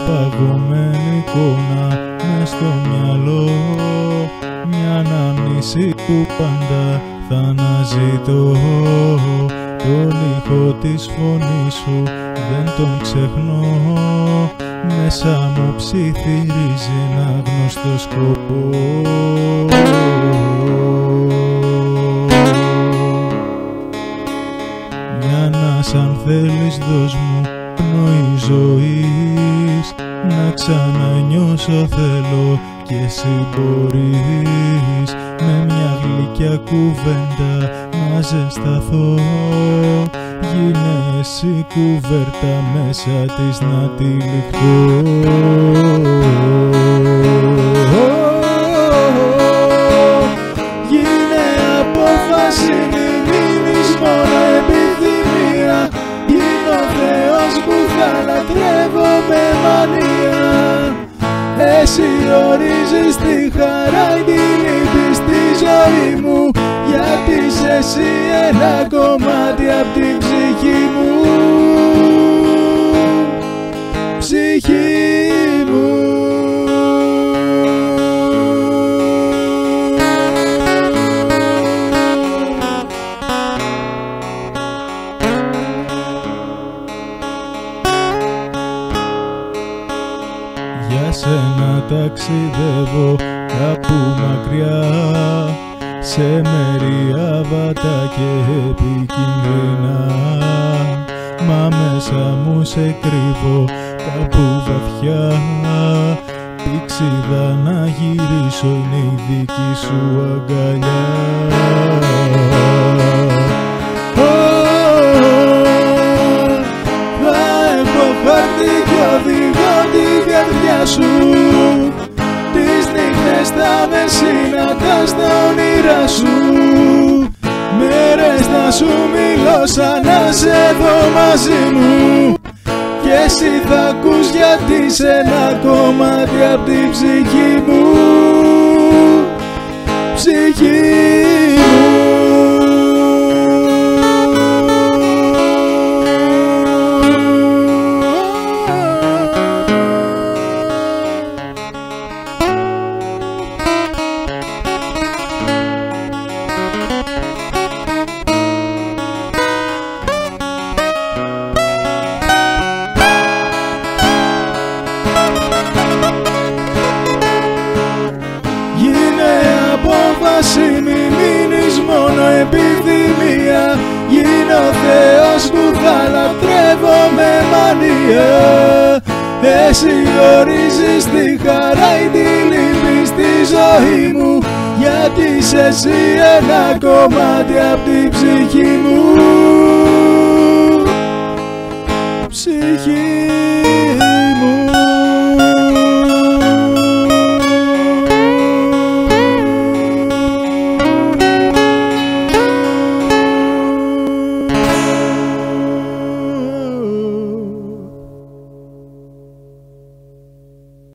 παγωμένη εικόνα μες στο μυαλό, μια ανάμνηση που πάντα θα αναζητώ. Τον ήχο της φωνής σου δεν τον ξεχνώ, μέσα μου ψιθυρίζει ένα γνωστό σκοπό. Αν θέλεις δώσ' μου πνοή ζωής, να ξανανιώσω θέλω κι εσύ μπορείς, με μια γλυκιά κουβέντα να ζεσταθώ. Γίνε εσύ κουβέρτα μέσα της να τυλιχτώ. Γίνε απόφαση, μη μείνεις μόνο επιθυμία. Γίνω Θεός που θα λατρεύω με μανία. Εσύ ορίζεις τη χαρά ή τη λύπη στη ζωή μου, γιατί είσαι εσύ ένα κομμάτι απ' την ψυχή μου. Ψυχή μου. Για σένα ταξιδεύω κάπου μακριά, σε μέρη άβατα και επικίνδυνα, μα μέσα μου σε κρύβω κάπου βαθιά. Πήξιδα να γυρίσω είναι η δική σου αγκαλιά. Θα έχω χαρτί κι οδηγώ την καρδιά σου, τις νύχτες θα με συναντάς στα όνειρά σου, μέρες θα σου μιλώ σαν να σε δω μαζί μου, κι εσύ θα ακούς γιατί είσαι ένα κομμάτι απ' την ψυχή μου. Ψυχή μου. Μη μείνεις μόνο επιθυμία. Γίνω Θεός που θα λατρεύω με μανία. Εσύ ορίζεις τη χαρά ή τη λύπη στη ζωή μου, γιατί είσαι εσύ ένα κομμάτι απ' την ψυχή μου. Ψυχή